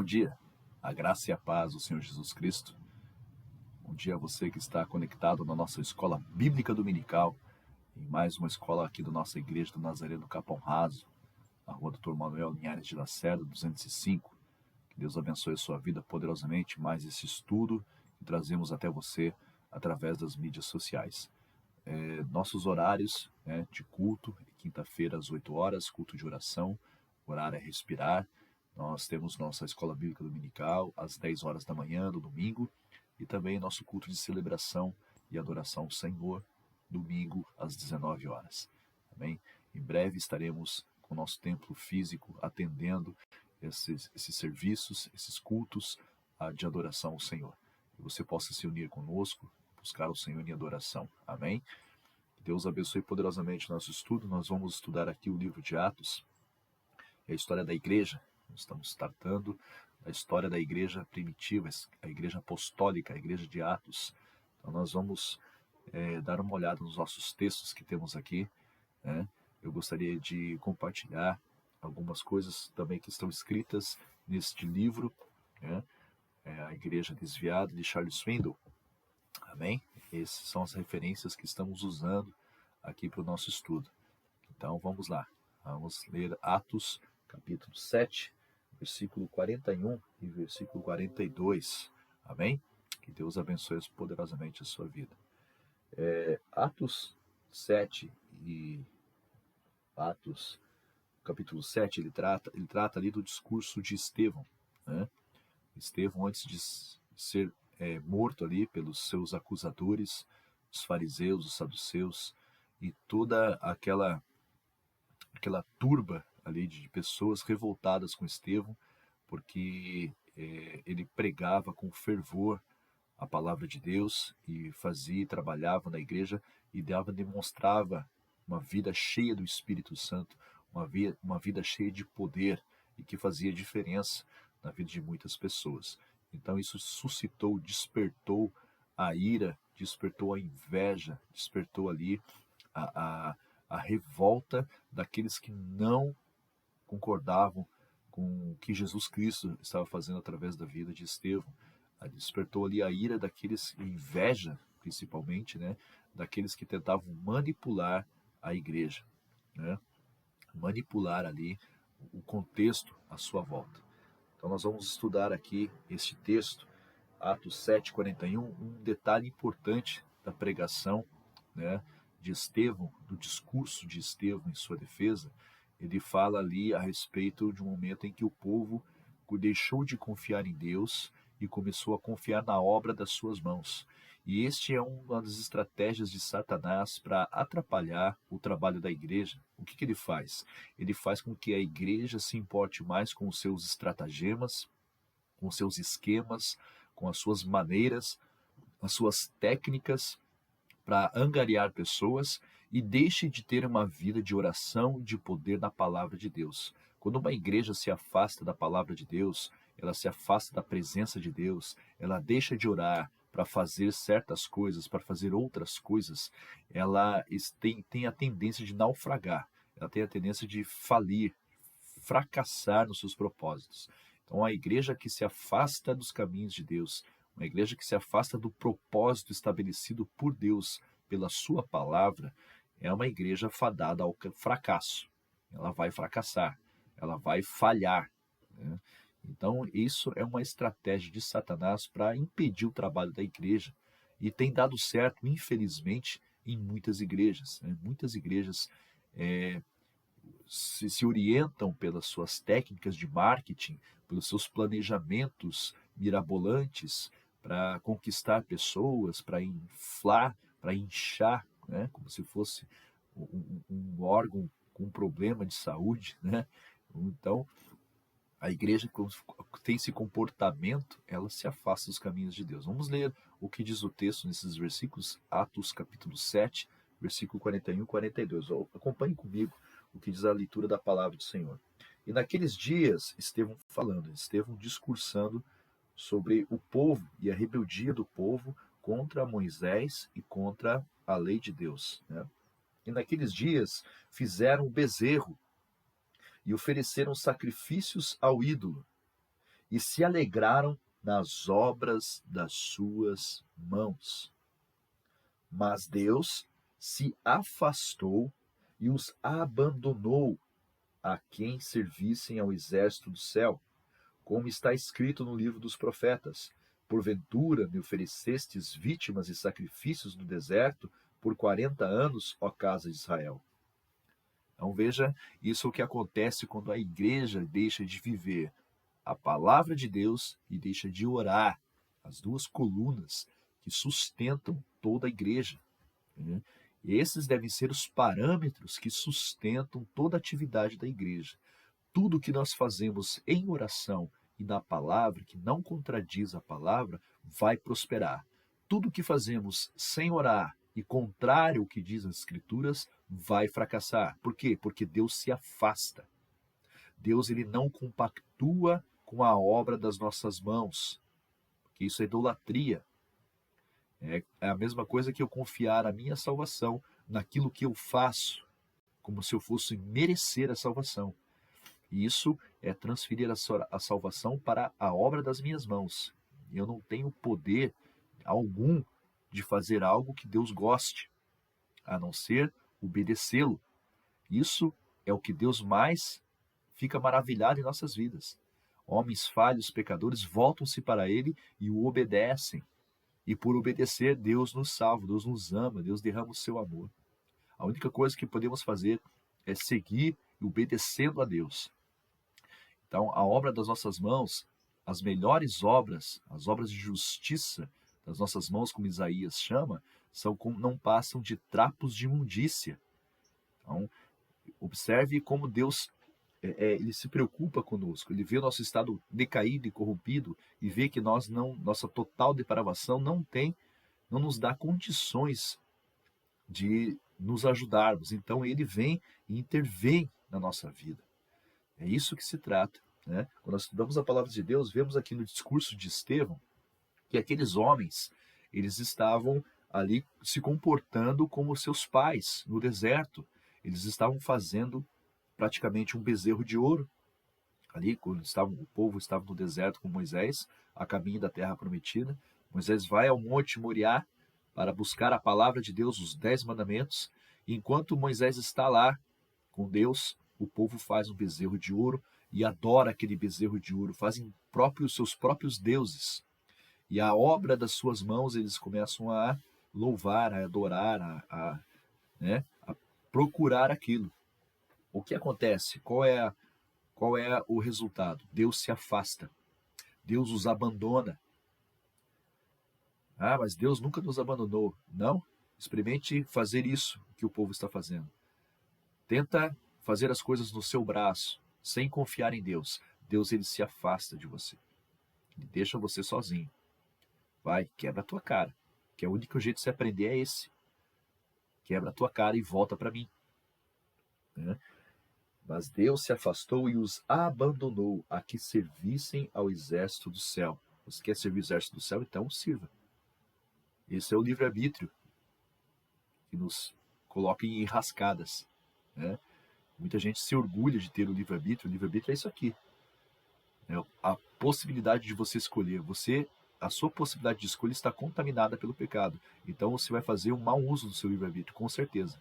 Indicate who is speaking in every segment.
Speaker 1: Bom dia, a graça e a paz do Senhor Jesus Cristo. Bom dia a você que está conectado na nossa escola bíblica dominical, em mais uma escola aqui da nossa igreja do Nazareno Capão Raso, na rua Dr. Manuel Linhares de Lacerda, 205. Que Deus abençoe a sua vida poderosamente, mais esse estudo que trazemos até você através das mídias sociais. Nossos horários de culto, quinta-feira às 8 horas, culto de oração, o horário é respirar. Nós temos nossa escola bíblica dominical às 10 horas da manhã, no domingo, e também nosso culto de celebração e adoração ao Senhor, domingo às 19 horas. Amém? Em breve estaremos com o nosso templo físico atendendo esses serviços, esses cultos de adoração ao Senhor. Que você possa se unir conosco, buscar o Senhor em adoração. Amém? Que Deus abençoe poderosamente o nosso estudo. Nós vamos estudar aqui o livro de Atos, a história da igreja. Nós estamos tratando da história da igreja primitiva, a igreja apostólica, a igreja de Atos. Então nós vamos dar uma olhada nos nossos textos que temos aqui. Eu gostaria de compartilhar algumas coisas também que estão escritas neste livro, A Igreja Desviada, de Charles Swindoll. Amém? Essas são as referências que estamos usando aqui para o nosso estudo. Então vamos lá. Vamos ler Atos, capítulo 7, versículo 41 e versículo 42. Amém? Que Deus abençoe poderosamente a sua vida. Atos 7 e Atos, capítulo 7, ele trata ali do discurso de Estevão. Estevão, antes de ser morto ali pelos seus acusadores, os fariseus, os saduceus, e toda aquela turba ali de pessoas revoltadas com Estevão, porque ele pregava com fervor a palavra de Deus e fazia e trabalhava na igreja e demonstrava uma vida cheia do Espírito Santo, uma vida cheia de poder e que fazia diferença na vida de muitas pessoas. Então isso suscitou, despertou a ira, despertou a inveja, despertou ali a revolta daqueles que não concordavam com o que Jesus Cristo estava fazendo através da vida de Estevão. Despertou ali a ira daqueles, inveja principalmente, daqueles que tentavam manipular a igreja, manipular ali o contexto à sua volta. Então nós vamos estudar aqui este texto, Atos 7:41, um detalhe importante da pregação de Estevão, do discurso de Estevão em sua defesa. Ele fala ali a respeito de um momento em que o povo deixou de confiar em Deus e começou a confiar na obra das suas mãos. E este é uma das estratégias de Satanás para atrapalhar o trabalho da igreja. O que ele faz? Ele faz com que a igreja se importe mais com os seus estratagemas, com os seus esquemas, com as suas maneiras, as suas técnicas para angariar pessoas e deixe de ter uma vida de oração e de poder na palavra de Deus. Quando uma igreja se afasta da palavra de Deus, ela se afasta da presença de Deus, ela deixa de orar para fazer certas coisas, para fazer outras coisas, ela tem a tendência de naufragar, ela tem a tendência de falir, fracassar nos seus propósitos. Então a igreja que se afasta dos caminhos de Deus, uma igreja que se afasta do propósito estabelecido por Deus pela sua palavra, é uma igreja fadada ao fracasso. Ela vai fracassar, ela vai falhar. Então isso é uma estratégia de Satanás para impedir o trabalho da igreja. E tem dado certo, infelizmente, em muitas igrejas. Muitas igrejas se orientam pelas suas técnicas de marketing, pelos seus planejamentos mirabolantes para conquistar pessoas, para inflar, para inchar, como se fosse um órgão com problema de saúde. Então, a igreja que tem esse comportamento, ela se afasta dos caminhos de Deus. Vamos ler o que diz o texto nesses versículos, Atos capítulo 7, versículo 41 e 42. Acompanhe comigo o que diz a leitura da palavra do Senhor. E naqueles dias, Estevão discursando sobre o povo e a rebeldia do povo contra Moisés e contra a lei de Deus. E naqueles dias fizeram um bezerro e ofereceram sacrifícios ao ídolo. e se alegraram nas obras das suas mãos. Mas Deus se afastou e os abandonou a quem servissem ao exército do céu, como está escrito no livro dos profetas: porventura me oferecestes vítimas e sacrifícios no deserto por 40 anos, ó casa de Israel. Então veja, isso é o que acontece quando a igreja deixa de viver a palavra de Deus e deixa de orar, as duas colunas que sustentam toda a igreja. Né? E esses devem ser os parâmetros que sustentam toda a atividade da igreja. Tudo que nós fazemos em oração e na palavra, que não contradiz a palavra, vai prosperar. Tudo que fazemos sem orar e contrário ao que diz as Escrituras, vai fracassar. Por quê? Porque Deus se afasta. Deus ele não compactua com a obra das nossas mãos, porque isso é idolatria. É a mesma coisa que eu confiar a minha salvação naquilo que eu faço, como se eu fosse merecer a salvação. E isso é transferir a salvação para a obra das minhas mãos. Eu não tenho poder algum de fazer algo que Deus goste, a não ser obedecê-lo. Isso é o que Deus mais fica maravilhado em nossas vidas. Homens falhos, pecadores, voltam-se para Ele e o obedecem. E por obedecer, Deus nos salva, Deus nos ama, Deus derrama o seu amor. A única coisa que podemos fazer é seguir obedecendo a Deus. Então, a obra das nossas mãos, as melhores obras, as obras de justiça das nossas mãos, como Isaías chama, não passam de trapos de imundícia. Então, observe como Deus ele se preocupa conosco, ele vê o nosso estado decaído e corrompido e vê que nossa total depravação não nos dá condições de nos ajudarmos. Então ele vem e intervém na nossa vida. É isso que se trata, né? Quando nós estudamos a palavra de Deus, vemos aqui no discurso de Estevão que aqueles homens, eles estavam ali se comportando como seus pais no deserto. Eles estavam fazendo praticamente um bezerro de ouro, ali quando o povo estava no deserto com Moisés, a caminho da terra prometida. Moisés vai ao Monte Moriá para buscar a palavra de Deus, os 10 mandamentos, e enquanto Moisés está lá com Deus, o povo faz um bezerro de ouro e adora aquele bezerro de ouro, fazem seus próprios deuses, e a obra das suas mãos eles começam a louvar, a adorar, a procurar aquilo. O que acontece? Qual é o resultado? Deus se afasta. Deus os abandona. Ah, mas Deus nunca nos abandonou. Não? Experimente fazer isso que o povo está fazendo. Tenta fazer as coisas no seu braço, sem confiar em Deus. Deus ele se afasta de você. Ele deixa você sozinho. Vai, quebra a tua cara. Que o único jeito de você aprender é esse. Quebra a tua cara e volta para mim. Né? Mas Deus se afastou e os abandonou a que servissem ao exército do céu. Você quer servir o exército do céu? Então sirva. Esse é o livre-arbítrio que nos coloca em enrascadas. Né? Muita gente se orgulha de ter o livre-arbítrio. O livre-arbítrio é isso aqui. A possibilidade de você escolher. A sua possibilidade de escolha está contaminada pelo pecado. Então você vai fazer um mau uso do seu livre-arbítrio, com certeza.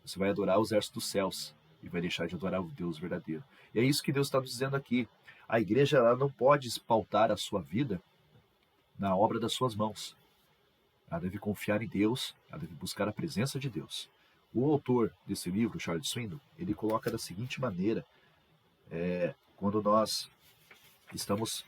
Speaker 1: Você vai adorar o exército dos céus e vai deixar de adorar o Deus verdadeiro. E é isso que Deus está nos dizendo aqui. A igreja ela não pode pautar a sua vida na obra das suas mãos. Ela deve confiar em Deus, ela deve buscar a presença de Deus. O autor desse livro, Charles Swindoll, ele coloca da seguinte maneira, quando nós estamos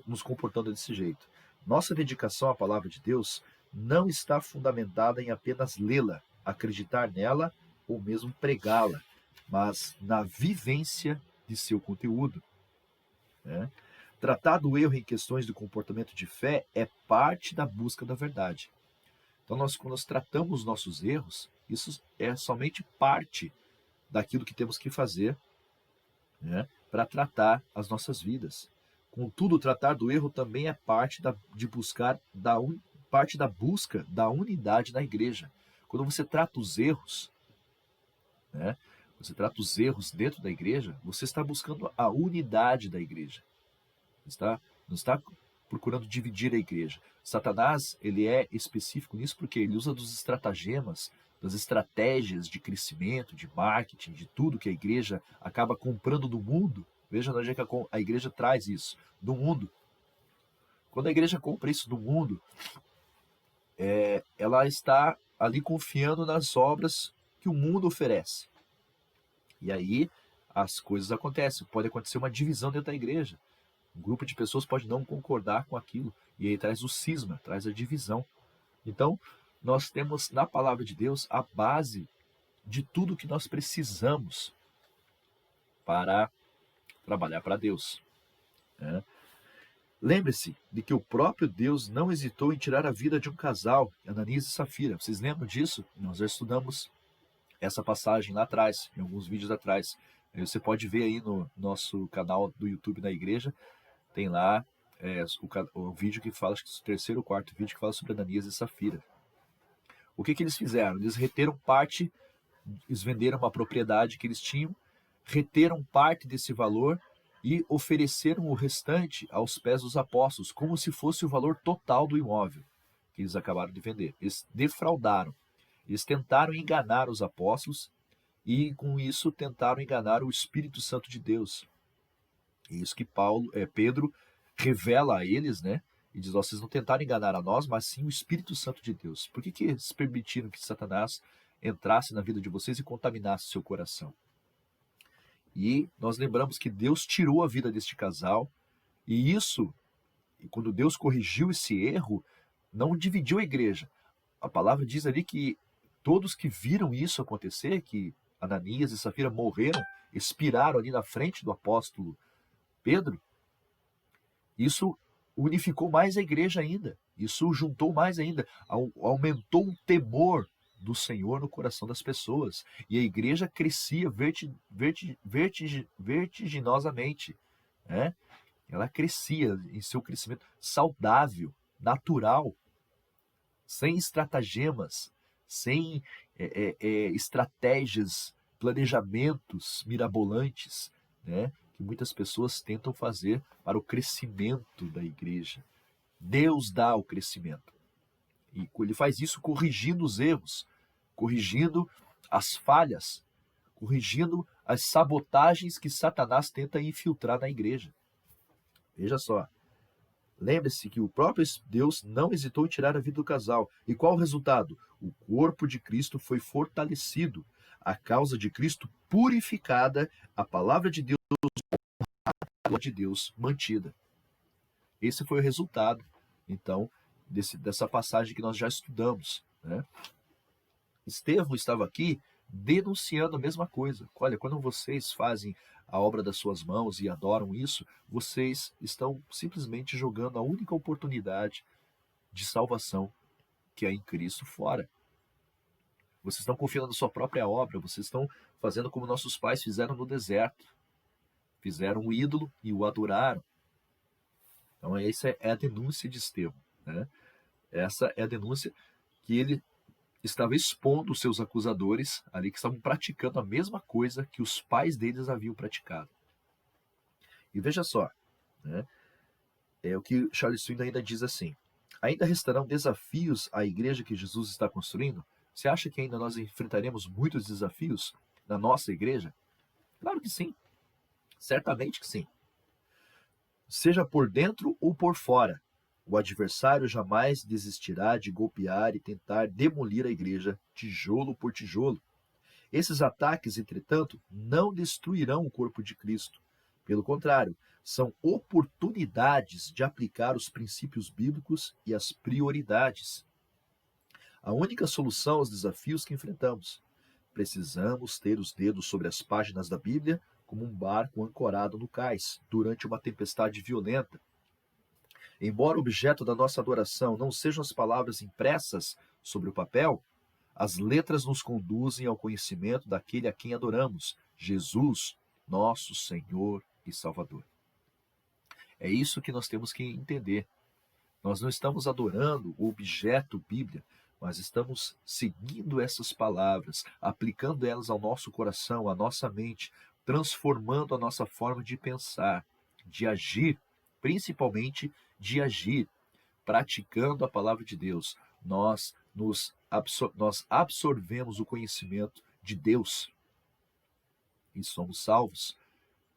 Speaker 1: nos comportando desse jeito. Nossa dedicação à palavra de Deus não está fundamentada em apenas lê-la, acreditar nela ou mesmo pregá-la, mas na vivência de seu conteúdo. Né? Tratar do erro em questões do comportamento de fé é parte da busca da verdade. Então, quando nós tratamos nossos erros, isso é somente parte daquilo que temos que fazer, né, para tratar as nossas vidas. Contudo, tratar do erro também é parte parte da busca da unidade na igreja. Quando você trata os erros, né, você trata os erros dentro da igreja, você está buscando a unidade da igreja. Não está procurando dividir a igreja. Satanás, ele é específico nisso porque ele usa dos estratagemas, das estratégias de crescimento, de marketing, de tudo que a igreja acaba comprando do mundo. Veja onde é que a igreja traz isso, do mundo. Quando a igreja compra isso do mundo, ela está ali confiando nas obras que o mundo oferece. E aí as coisas acontecem. Pode acontecer uma divisão dentro da igreja. Um grupo de pessoas pode não concordar com aquilo. E aí traz o cisma, traz a divisão. Então, nós temos na palavra de Deus a base de tudo que nós precisamos para trabalhar para Deus, né? Lembre-se de que o próprio Deus não hesitou em tirar a vida de um casal, Ananias e Safira. Vocês lembram disso? Nós já estudamos essa passagem lá atrás, em alguns vídeos atrás. Você pode ver aí no nosso canal do YouTube da igreja, tem lá o vídeo que fala, acho que é o terceiro ou quarto vídeo que fala sobre Ananias e Safira. O que eles fizeram? Eles reteram parte, eles venderam uma propriedade que eles tinham, reteram parte desse valor e ofereceram o restante aos pés dos apóstolos, como se fosse o valor total do imóvel que eles acabaram de vender. Eles defraudaram, eles tentaram enganar os apóstolos e com isso tentaram enganar o Espírito Santo de Deus. É isso que Pedro revela a eles, né? E diz: vocês não tentaram enganar a nós, mas sim o Espírito Santo de Deus. Por que eles permitiram que Satanás entrasse na vida de vocês e contaminasse seu coração? E nós lembramos que Deus tirou a vida deste casal, e isso, quando Deus corrigiu esse erro, não dividiu a igreja. A palavra diz ali que todos que viram isso acontecer, que Ananias e Safira morreram, expiraram ali na frente do apóstolo Pedro, isso unificou mais a igreja ainda, isso juntou mais ainda, aumentou o temor do Senhor no coração das pessoas, e a igreja crescia vertiginosamente, né? Ela crescia em seu crescimento saudável, natural, sem estratagemas, sem estratégias, planejamentos mirabolantes, né? Que muitas pessoas tentam fazer para o crescimento da igreja. Deus dá o crescimento. E ele faz isso corrigindo os erros, corrigindo as falhas, corrigindo as sabotagens que Satanás tenta infiltrar na igreja. Veja só. Lembre-se que o próprio Deus não hesitou em tirar a vida do casal. E qual o resultado? O corpo de Cristo foi fortalecido, a causa de Cristo purificada, a palavra de Deus mantida. Esse foi o resultado, então, dessa passagem que nós já estudamos, né? Estevão estava aqui denunciando a mesma coisa. Olha, quando vocês fazem a obra das suas mãos e adoram isso, vocês estão simplesmente jogando a única oportunidade de salvação que é em Cristo fora. Vocês estão confiando na sua própria obra, vocês estão fazendo como nossos pais fizeram no deserto. Fizeram um ídolo e o adoraram. Então essa é a denúncia de Estevão, né? Essa é a denúncia que ele estava expondo os seus acusadores ali, que estavam praticando a mesma coisa que os pais deles haviam praticado. E veja só, né? É o que Charles Swindoll ainda diz assim: ainda restarão desafios à igreja que Jesus está construindo? Você acha que ainda nós enfrentaremos muitos desafios na nossa igreja? Claro que sim, certamente que sim. Seja por dentro ou por fora, o adversário jamais desistirá de golpear e tentar demolir a igreja tijolo por tijolo. Esses ataques, entretanto, não destruirão o corpo de Cristo. Pelo contrário, são oportunidades de aplicar os princípios bíblicos e as prioridades. A única solução aos desafios que enfrentamos. Precisamos ter os dedos sobre as páginas da Bíblia como um barco ancorado no cais durante uma tempestade violenta. Embora o objeto da nossa adoração não sejam as palavras impressas sobre o papel, as letras nos conduzem ao conhecimento daquele a quem adoramos, Jesus, nosso Senhor e Salvador. É isso que nós temos que entender. Nós não estamos adorando o objeto Bíblia, mas estamos seguindo essas palavras, aplicando elas ao nosso coração, à nossa mente, transformando a nossa forma de pensar, de agir, principalmente de agir. Praticando a palavra de Deus, nós absorvemos o conhecimento de Deus e somos salvos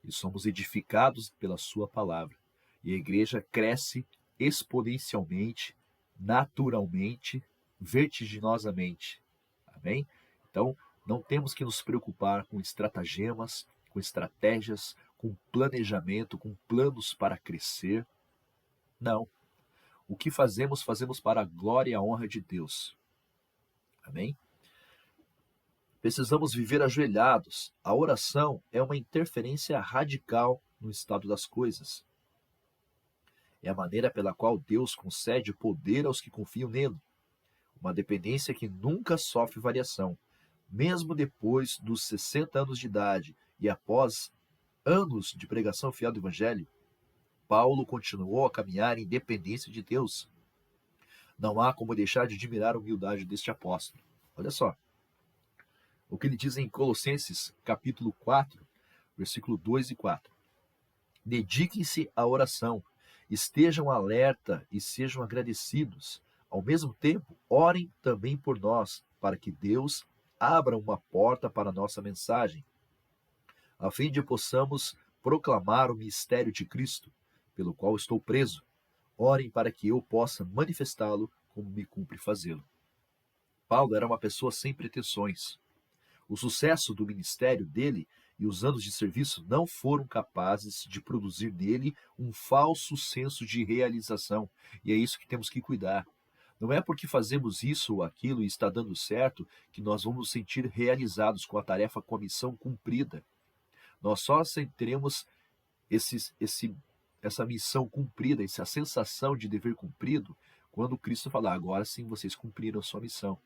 Speaker 1: e somos edificados pela sua palavra. E a igreja cresce exponencialmente, naturalmente, vertiginosamente. Amém? Então, não temos que nos preocupar com estratagemas, com estratégias, com planejamento, com planos para crescer. Não. O que fazemos, fazemos para a glória e a honra de Deus. Amém? Precisamos viver ajoelhados. A oração é uma interferência radical no estado das coisas. É a maneira pela qual Deus concede poder aos que confiam nele. Uma dependência que nunca sofre variação. Mesmo depois dos 60 anos de idade e após anos de pregação fiel do Evangelho, Paulo continuou a caminhar em dependência de Deus. Não há como deixar de admirar a humildade deste apóstolo. Olha só o que ele diz em Colossenses, capítulo 4, versículo 2 e 4. Dediquem-se à oração, estejam alerta e sejam agradecidos. Ao mesmo tempo, orem também por nós, para que Deus abra uma porta para a nossa mensagem, a fim de possamos proclamar o mistério de Cristo, pelo qual estou preso. Orem para que eu possa manifestá-lo como me cumpre fazê-lo. Paulo era uma pessoa sem pretensões. O sucesso do ministério dele e os anos de serviço não foram capazes de produzir nele um falso senso de realização. E é isso que temos que cuidar. Não é porque fazemos isso ou aquilo e está dando certo que nós vamos nos sentir realizados com a tarefa, com a missão cumprida. Nós só teremos essa missão cumprida, essa sensação de dever cumprido, quando Cristo falar, agora sim vocês cumpriram a sua missão.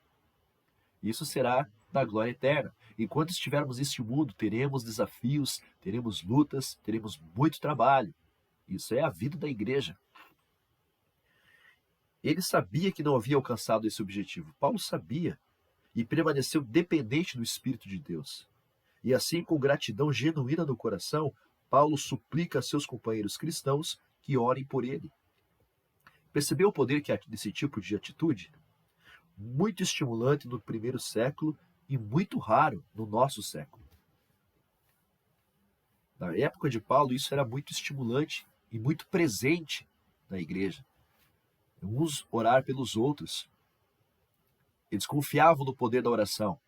Speaker 1: Isso será na glória eterna. Enquanto estivermos neste mundo, teremos desafios, teremos lutas, teremos muito trabalho. Isso é a vida da igreja. Ele sabia que não havia alcançado esse objetivo. Paulo sabia e permaneceu dependente do Espírito de Deus. E assim, com gratidão genuína no coração, Paulo suplica a seus companheiros cristãos que orem por ele. Percebeu o poder que há desse tipo de atitude? Muito estimulante no primeiro século e muito raro no nosso século. Na época de Paulo, isso era muito estimulante e muito presente na igreja. Uns orar pelos outros. Eles confiavam no poder da oração.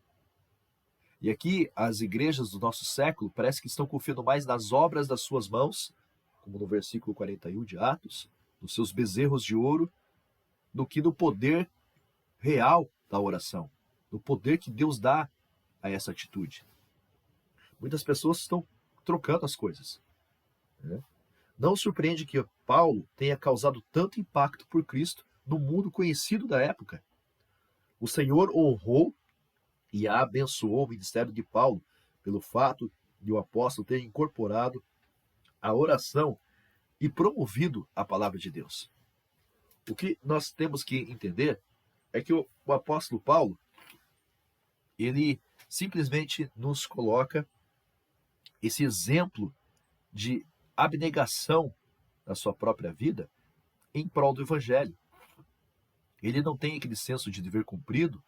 Speaker 1: E aqui, as igrejas do nosso século parece que estão confiando mais nas obras das suas mãos, como no versículo 41 de Atos, nos seus bezerros de ouro, do que no poder real da oração, do poder que Deus dá a essa atitude. Muitas pessoas estão trocando as coisas. Não surpreende que Paulo tenha causado tanto impacto por Cristo no mundo conhecido da época. O Senhor honrou e abençoou o ministério de Paulo pelo fato de o apóstolo ter incorporado a oração e promovido a palavra de Deus. O que nós temos que entender é que o apóstolo Paulo, ele simplesmente nos coloca esse exemplo de abnegação da sua própria vida em prol do Evangelho. Ele não tem aquele senso de dever cumprido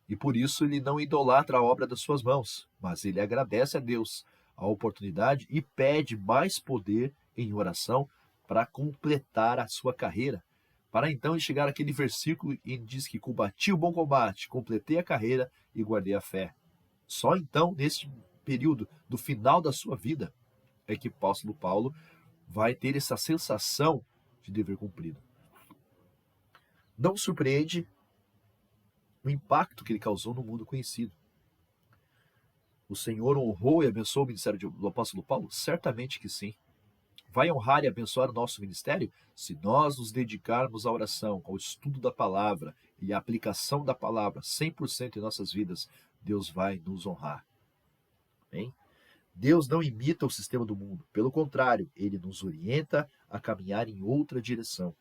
Speaker 1: e por isso ele não idolatra a obra das suas mãos, mas ele agradece a Deus a oportunidade e pede mais poder em oração para completar a sua carreira. Para então chegar àquele versículo e diz que combati o bom combate, completei a carreira e guardei a fé. Só então, nesse período do final da sua vida, é que o apóstolo Paulo vai ter essa sensação de dever cumprido. Não surpreende o impacto que ele causou no mundo conhecido. O Senhor honrou e abençoou o ministério do apóstolo Paulo? Certamente que sim. Vai honrar e abençoar o nosso ministério? Se nós nos dedicarmos à oração, ao estudo da palavra e à aplicação da palavra 100% em nossas vidas, Deus vai nos honrar. Amém? Deus não imita o sistema do mundo. Pelo contrário, ele nos orienta a caminhar em outra direção.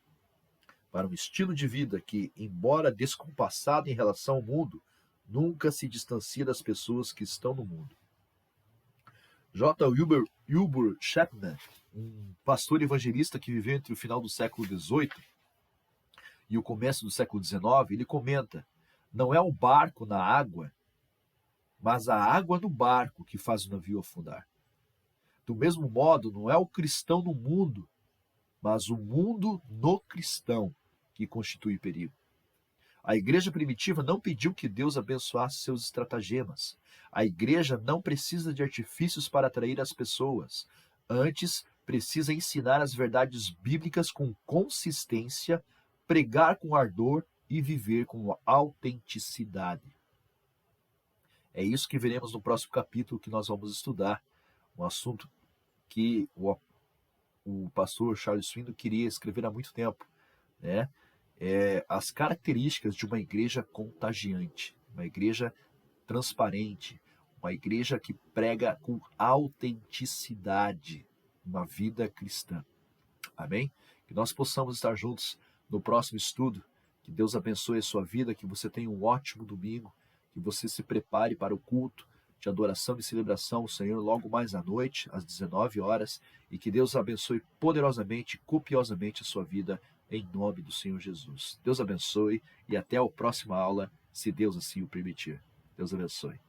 Speaker 1: Para um estilo de vida que, embora descompassado em relação ao mundo, nunca se distancia das pessoas que estão no mundo. J. Wilbur Chapman um pastor evangelista que viveu entre o final do século XVIII e o começo do século XIX, ele comenta: não é o barco na água, mas a água no barco que faz o navio afundar. Do mesmo modo, não é o cristão no mundo, mas o mundo no cristão que constitui perigo. A igreja primitiva não pediu que Deus abençoasse seus estratagemas. A igreja não precisa de artifícios para atrair as pessoas. Antes, precisa ensinar as verdades bíblicas com consistência, pregar com ardor e viver com autenticidade. É isso que veremos no próximo capítulo que nós vamos estudar. Um assunto que o pastor Charles Swindoll queria escrever há muito tempo, né? As características de uma igreja contagiante, uma igreja transparente, uma igreja que prega com autenticidade uma vida cristã. Amém? Que nós possamos estar juntos no próximo estudo. Que Deus abençoe a sua vida, que você tenha um ótimo domingo, que você se prepare para o culto de adoração e celebração ao Senhor logo mais à noite, às 19 horas, e que Deus abençoe poderosamente, copiosamente a sua vida, em nome do Senhor Jesus. Deus abençoe e até a próxima aula, se Deus assim o permitir. Deus abençoe.